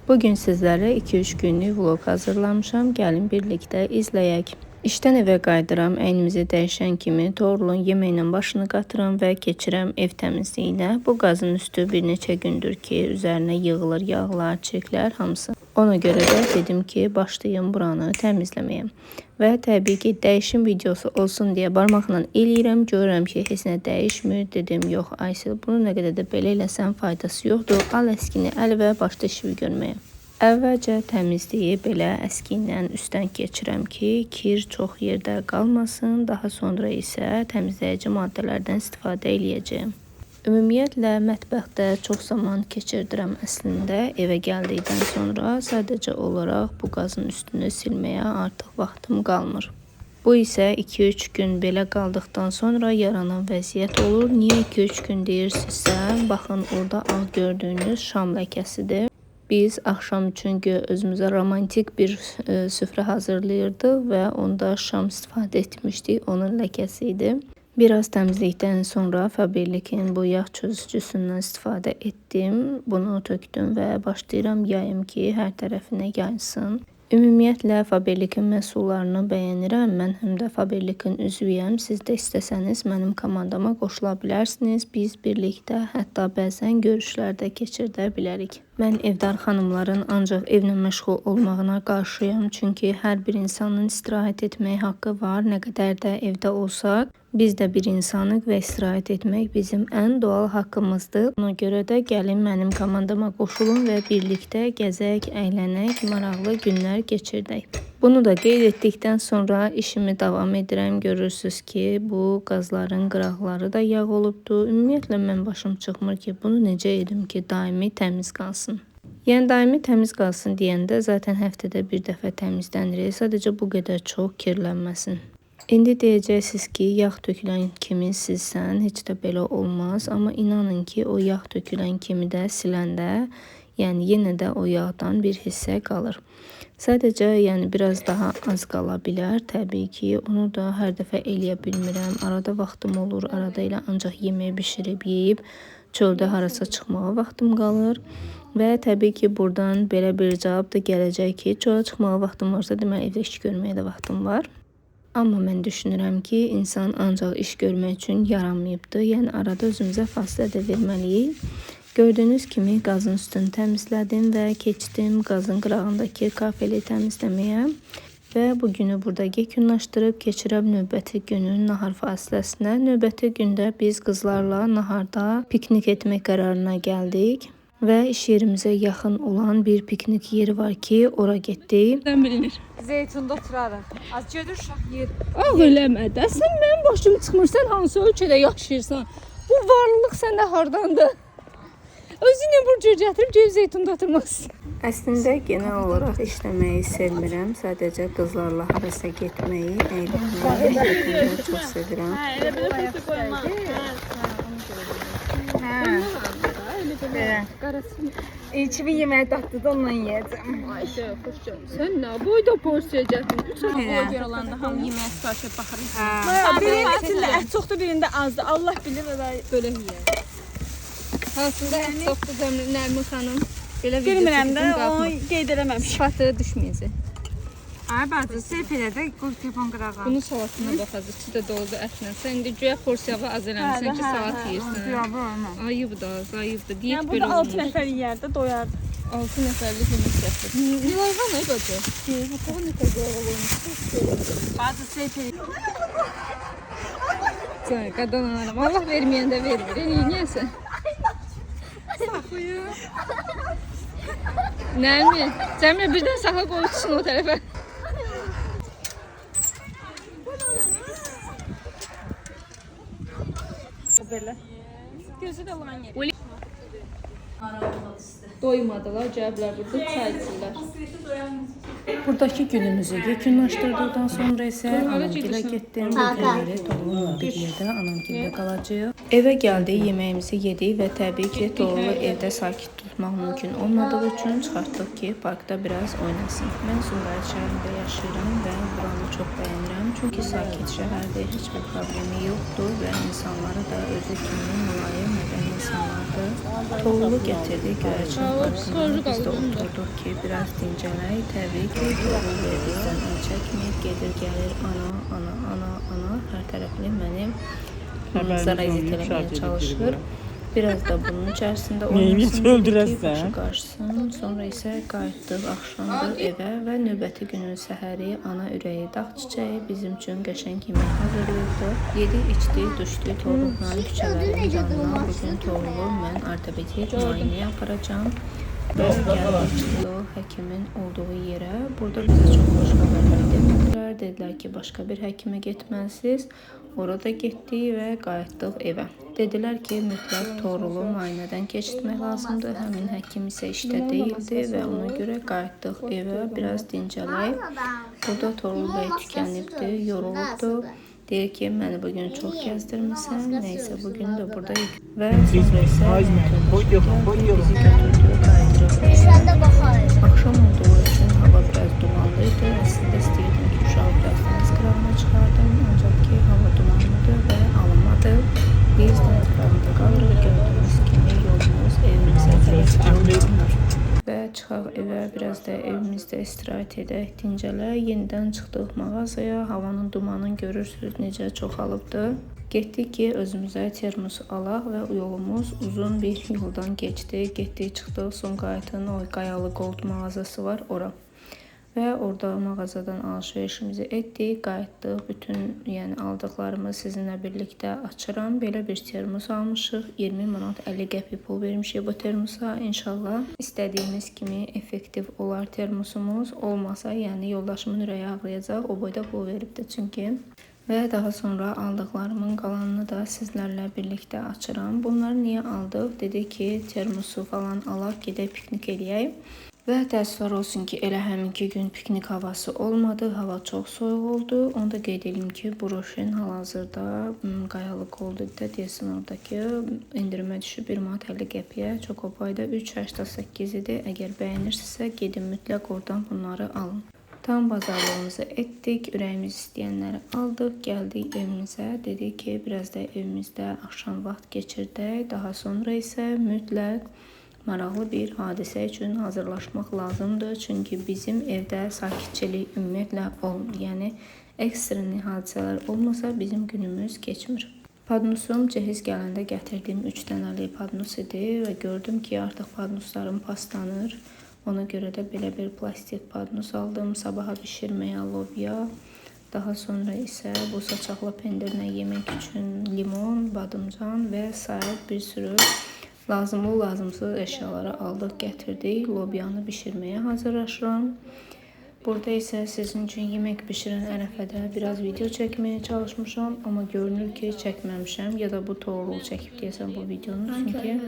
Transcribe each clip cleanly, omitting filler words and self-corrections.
Bugün sizlərə 2-3 günlük vlog hazırlamışam. Gəlin birlikdə izləyək. İşdən evə qayıdıram, əynimizi dəyişən kimi torlun yeməklə başını qatıram və keçirəm ev təmizliyinə. Bu qazın üstü bir neçə gündür ki, üzərinə yığılır yağlar, çirklər hamısı. Ona görə də dedim ki, başlayım buranı təmizləməyə. Və təbii ki, dəyişim videosu olsun deyə barmaqla eləyirəm, görürəm ki, heç nə dəyişmir. Dedim, yox Aysel, bunu nə qədər də belə eləsən faydası yoxdur. Al əskini əl və başda işi görməyə. Əvvəlcə təmizliyi belə əski ilə üstdən keçirəm ki, kir çox yerdə qalmasın. Daha sonra isə təmizləyici maddələrdən istifadə eləyəcəyim. Ümumiyyətlə, mətbəxdə çox zaman keçirdirəm əslində. Evə gəldikdən sonra sadəcə olaraq bu qazın üstünü silməyə artıq vaxtım qalmır. Bu isə 2-3 gün belə qaldıqdan sonra yaranan vəziyyət olur. Niyə 2-3 gün deyirsinizsə, baxın orada ağ gördüyünüz şam ləkəsidir. Biz axşam üçün özümüzə romantik bir süfrə hazırlayırdıq və onda şam istifadə etmişdik. Onun ləkəsi idi. Biraz təmizlikdən sonra Faberlic'in bu yağ çözücüsündən istifadə etdim. Bunu tökdüm və başlayıram yayım ki, hər tərəfinə yaysın. Ümumiyyətlə Faberlic'in məhsullarını bəyənirəm. Mən həm də Faberlic'in üzvüyəm. Siz də istəsəniz mənim komandama qoşula bilərsiniz. Biz birlikdə hətta bəzən görüşlərdə keçirdə bilərik. Mən evdar xanımların ancaq evlə məşğul olmağına qarşıyam. Çünki hər bir insanın istirahət etməyə haqqı var. Nə qədər də evdə olsaq, biz də bir insanıq və istirahət etmək bizim ən doğal haqqımızdır. Ona görə də gəlin mənim komandama qoşulun və birlikdə gəzək, əylənək, maraqlı günlər geçirdək. Bunu da qeyd etdikdən sonra işimi davam edirəm. Görürsünüz ki, bu qazların qıraqları da yağ olubdu. Ümumiyyətlə mən başım çıxmır ki, bunu necə edim ki, daimi təmiz qalsın. Yəni daimi təmiz qalsın deyəndə zaten həftədə bir dəfə təmizlənir. Sadəcə bu qədər çox kirlənməsin. İndi deyəcəksiniz ki, yağ tökülən kimi silsən, heç də belə olmaz. Amma inanın ki, o yağ tökülən kimi də siləndə, yəni yenə də o yağdan bir hissə qalır. Sadəcə, yəni biraz daha az qala bilər. Təbii ki, onu da hər dəfə eləyə bilmirəm. Arada vaxtım olur, arada elə ancaq yemək bişirib, yeyib, çöldə harasa çıxmağa vaxtım qalır. Və təbii ki, buradan belə bir cavab da gələcək ki, çölə çıxmağa vaxtım varsa, deməli evdə iş görməyə də vaxtım var. Amma mən düşünürəm ki, insan ancaq iş görmək üçün yaranmayıbdır. Yəni arada özümüzə fasilə də verməliyik. Gördüyünüz kimi qazın üstünü təmizlədim və keçdim qazın qırağındakı kafeli təmizləməyə. Və bu günü burada yekunlaşdırıb keçirəm növbəti günün nahar fasiləsinə. Növbəti gündə biz qızlarla naharda piknik etmək qərarına gəldik. Və iş yerimizə yaxın olan bir piknik yeri var ki, ora getdik. Nereden bilinir? Zeytunda oturarıq. Az gedir uşaq yer. Ah eləmə də, sən mənim başım çıxmırsan, hansı ölkədə yaşayırsan? Bu varlılıq səndə hardandır? Özünü burcu gətirib gelib zeytunda oturmazsın. Əslində genel olaraq işləməyi sevmirəm. Sadəcə qızlarla harasa getməyi, əylənməyi çox sevirəm. Elə belə fırtı qoyma. İlçimin yeməyi dadlıdır, ondan yiyəcəm. Ayşə, xoşca. Sən nə boyda porsiya gətirdin? 3 ay boy olanda hamı yeməyə sifariş et baxırıq. Birində ət çoxdur, birində azdır. Allah bilir belə yeyər. Hansında ət çoxdur Nərmin xanım? Belə Bilmirəm də, onu qeyd eləməmişəm. Fatı düşməyəcək. Ay bacı, seyf elə də qoy telefon qırağa. Bunun salatına baxacaq, içi də doludur ətlə. Sən indi güya porsiyalı az eləmişsən ki, salat yeyirsən. Ayıb da, ayıbdır. Diyet Yəni belə burada 6 olmur. nəfər yeyərdə, doyardı. 6 nəfərlik yemək gətir. Yılayğan nə qocu? Yılayğan nə qocu olmuş? Bacı, seyf elə. Sən qadan anam, Allah verməyəndə vermir. Neyəsən? Saxlayın. Nərmin, Cəmlə birdən saxla qoyutsun o tərəfə. Belə. Gözü də olan yer. Doymadılar, cəblər burada çay içirlər. Buradakı günümüzü yekunlaşdırdıqdan sonra isə anamgilə getdim. Bugün elə Toğrul'la bir yerdə anamgildə qalacağıq. Evə gəldik, yeməyimizi yedik və təbii ki, Toğrul'u evdə sakit tutmaq mümkün olmadığı üçün çıxartdıq ki, parkda biraz oynasın. Mən Sumqayıt şəhərində yaşayıram və buranı çox bəyənirəm. Çünki sakit şəhərdə heç bir problemi yoxdur və insanları da özü kimi mülayim mədəni insanlardır. Toğrul'u gətirdik Göyərçin parkına. Biz də oturduk ki, biraz dincələk. Təbii ki, Toğrul bizdən əl çəkmir, gedir gəlir ana hər tərəfli mənim zarazit eləməyə çalışır. Biraz da bunun içərisində oynasın dedik ki, başı qarşısın. Sonra isə qayıtdıq axşamdır evə və növbəti günün səhəri ana ürəyi dağ çiçəyi bizim üçün qəşəng yemək hazırlayırdı. Yedik, içdik, düşdük Toğrul'la küçələrin yanına. Bugün Toğrul'u mən ortopedik müayinəyə aparacağım. Və gəldik çıxdıq həkimin olduğu yerə. Burada bizə çox xoş xəbərlər demədilər. Dedilər ki, başqa bir həkimə getməlisiniz. Orada getdik və qayıtdıq evə. Dedilər ki, mütləq Toğrul'u müayinədən keçirtmək lazımdır. Həmin həkim isə işdə deyildi və ona görə qayıtdıq evə. Biraz dincələk. Burada Toğrul bəy tükənibdi, yorulubdu. Deyir ki, məni bugün çox gəzdirmirsən. Nəysə, bugün də buradayıq. Və sonra isə bizi götürdü, qayıdırıq evə. Axşam olduğu üçün hava biraz dumanlı idi. Əslində istəyirdim ki, uşağı biraz dəniz qırağına çıxardım. Ancaq ki, hava dumanlıdır və alınmadı. Biz dəniz qırağında qalırıq. Gördüyünüz kimi yolumuz evimizə tərəf alınır. Və çıxaq evə, biraz da evimizdə istirahət edək, dincələk. Yenidən çıxdıq mağazaya. Havanın dumanını görürsünüz necə çoxalıbdır. Getdik ki, özümüzə termos alaq və yolumuz uzun bir yoldan keçdi. Getdik, çıxdıq Sumqayıtın o Qayalı Gold mağazası var, ora. Və orada mağazadan alışverişimizi etdik, qayıtdıq. Bütün aldıqlarımı sizinlə birlikdə açıram. Belə bir termos almışıq. 20 manat 50 qəpik pul vermişik bu termosa. İnşallah istədiyimiz kimi effektiv olar termosumuz. Olmasa, yoldaşımın ürəyi ağlayacaq. O boyda pul veribdir çünki. Və daha sonra aldıqlarımın qalanını da sizlərlə birlikdə açıram. Bunları niyə aldıq? Dedik ki, termosu falan alaq, gedək piknik eləyək. Və təəssüflər olsun ki, elə həminki gün piknik havası olmadı. Hava çox soyuq oldu. Onu da qeyd edim ki, broşün hal-hazırda Qayalı Gold'da deyəsən oradakı endirimə düşüb 1 manat 50 qəpiyə. Çokopayda 3.88 idi. Əgər bəyənirsinizsə, gedin mütləq oradan bunları alın. Tam bazarlığımızı etdik, ürəyimiz istəyənləri aldıq, gəldik evimizə. Dedik ki, biraz da evimizdə axşam vaxt keçirdək. Daha sonra isə mütləq maraqlı bir hadisə üçün hazırlaşmaq lazımdır. Çünki bizim evdə sakitçilik ümumiyyətlə olmur. Ekstreni hadisələr olmasa bizim günümüz keçmir. Padnusum cehiz gələndə gətirdiyim 3 dənəli padnus idi və gördüm ki, artıq padnuslarım paslanır. Ona görə də belə bir plastik padnus aldım. Sabaha bişirməyə lobya. Daha sonra isə bu saçaqlı pendirlə yemək üçün limon, badımcan və sair bir sürü lazımsız əşyaları aldıq, gətirdik. Lobyanı bişirməyə hazırlaşıram. Burada isə sizin üçün yemək bişirən ərəfədə biraz video çəkməyə çalışmışam. Amma görünür ki, çəkməmişəm. Ya da bu Toğrul çəkib deyəsən bu videonu. Çünki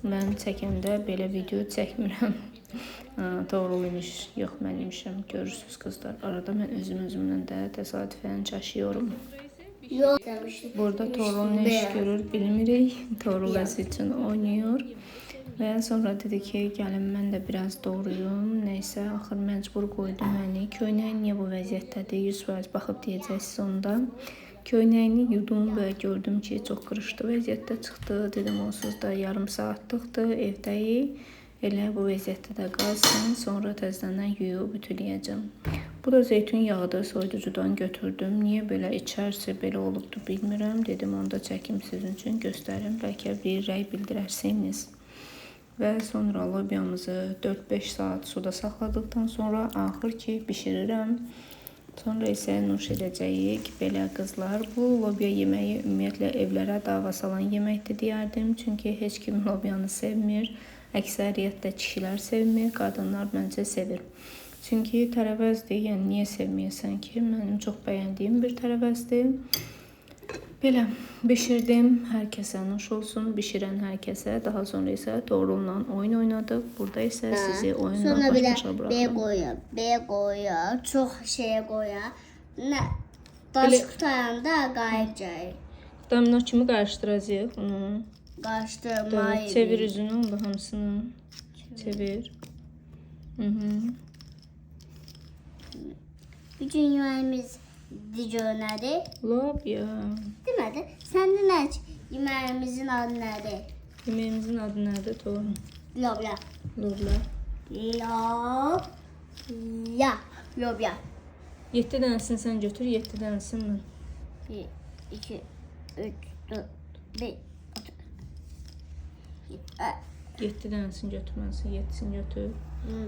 mən çəkəndə belə video çəkmirəm. Toğrul imiş, yox mən imişəm. Görürsünüz qızlar. Arada mən özümdən də təsadüfən çaşıyorum. Burada Toğrul nə iş görür bilmirik. Toğrul özü üçün oynayır. Və sonra dedi ki, gəlin mən də biraz doğruyum. Nəysə, axır məcbur qoydu məni. Köynəyi niyə bu vəziyyətdədir? 100% baxıb deyəcəksiniz onda. Köynəyini yudum və gördüm ki, çox qırışdı vəziyyətdə çıxdı. Dedim, onsuz da yarım saatlıqdır, evdəyik. Elə bu vəziyyətdə də qalsın. Sonra təzədən yuyub ütüləyəcəm. Bu da zeytun yağıdır, soyuducudan götürdüm. Niyə belə içərisi belə olubdu bilmirəm. Dedim, onda çəkim sizin üçün göstərim. Bəlkə bir rəy bildirərsiniz. Və sonra lobyamızı 4-5 saat suda saxladıqdan sonra axır ki bişirirəm. Sonra isə nuş edəcəyik. Belə qızlar, bu lobya yeməyi ümumiyyətlə evlərə dava salan yeməkdir deyərdim. Çünki heç kim lobyanı sevmir. Əksəriyyətdə kişilər sevmir, qadınlar məncə sevir. Çünki tərəvəzdir, niyə sevməyəsən ki? Mənim çox bəyəndiyim bir tərəvəzdir. Belə bişirdim. Hər kəsə nuş olsun. Bişirən hər kəsə. Daha sonra isə Toğrul'la oyun oynadıq. Burada isə sizi oyunla Sonra bir baş-başa de B buraxdım. koyuyor. B koyuyor. Çok şey koyuyor. Ne? Taş kutayanda gayet cahil. Domino kimi qarışdıracağıq bunu. Karıştırmayı. Çevir üzünü oldu hamısını. Çevir. Bütün yemeğimiz dijoneri. Lobya. Demedi. Senden aç. Yemeğimizin adı nedir? Yeməyimizin adı nədir Toğrul? Lobya. Lobya. Lobya. Lobya. 7 dənəsini sən götür, 7 dənəsini mən. 1, 2, 3, 4, 5, 7 dənəsini götürməlisən, 7-sini götür.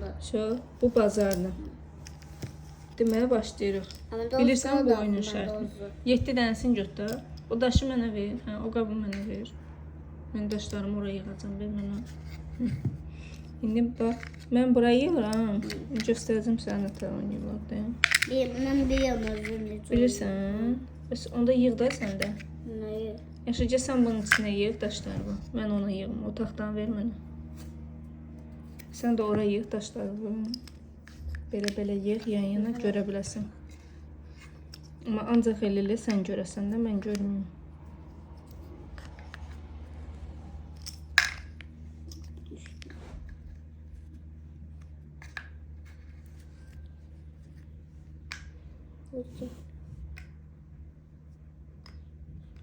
6. Şö, bu bazardır. Deməyə başlayırıq. Bilirsən bu oyunun şərtini. 7 dənəsini götür. O daşı mənə ver. Hə, o qabı mənə ver. Mən daşlarımı oraya yığacam, ver mənə. İndi bax, mən burayı yığıram. Göstərəcəm sənə də oynayırlar. Ben biliyorum. Bilirsən? Bəs onda yığ da sən də. Neyi? Yaşıca sən bunun içinə yığ daşlarını. Mən ona yığım. O taxtanı ver mənə. Sən də oraya yığ daşlarını. Belə yığ, yan-yana görə biləsən. Amma ancaq elə sən görəsən də, mən görməyim.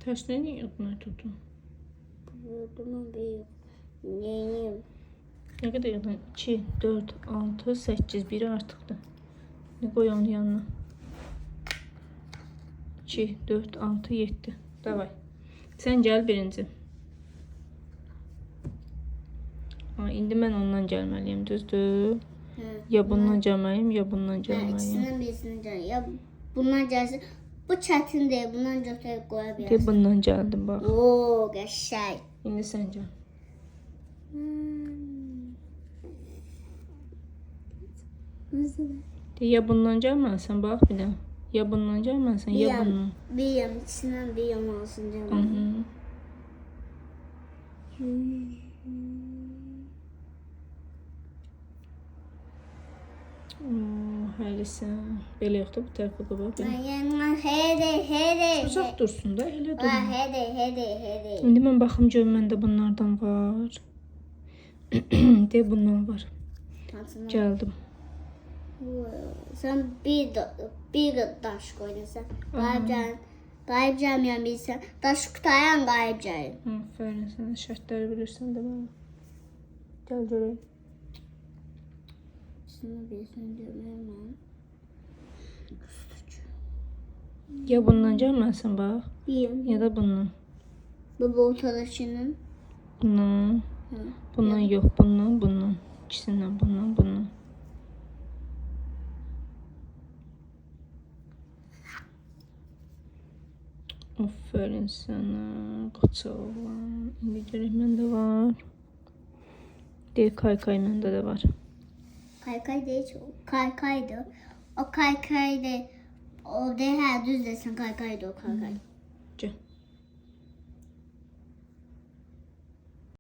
Taşları niyə yığdın tutun? Yurdumun büyük. Neyim? Nə qədər yığdın? 2, 4, 6, 8, biri artıqdır. Ne qoy onun yanına? 2, 4, 6, 7. Davay. Sən gəl birinci. Ha, indi mən ondan gəlməliyim, düzdür? Ya bundan gəlməliyim, ya bundan gəlməliyim. İkisinden birisini can. Ya bundan gelsin. Bu çətin değil. Bundan götürüp koyabilirsin. De bundan gəldim bax. Oo, qəşəng. İndi sən gəl. De ya bundan gəlməlisən bax bir də. Ya bundan gəlməlisən, ya bundan. Bir yan içinden bir yan olsun Hı canım. -hı. Həlisən. Belə yoxdur, bu tərəfə qoy. Yanına hede. Uzaq dursun da, elə Ha, durma. hede. İndi mən baxım gör məndə bunlardan var. De bundan var. Gəldim. Sen bir daş koydun sen. Gayipcan yan bilsen. Daş kutayan gayipcan. Aferin sənə şərtləri bilirsən də mənə. Gəl görək. Şunu bilsin diyorum ben. Ya bundan gəlməlisən bax, Bir ya da bundan. bu ortadaşının. Bundan. Bundan yox, bundan. İkisindən bundan. Aferin sənə, qoça oğlan. İndi görək məndə var. Deyək kaykay məndə də var. Kaykay değil. Kaykaydı. O kaykaydı. O değil. Ha düz desen kaykaydı o kaykay. Gəl.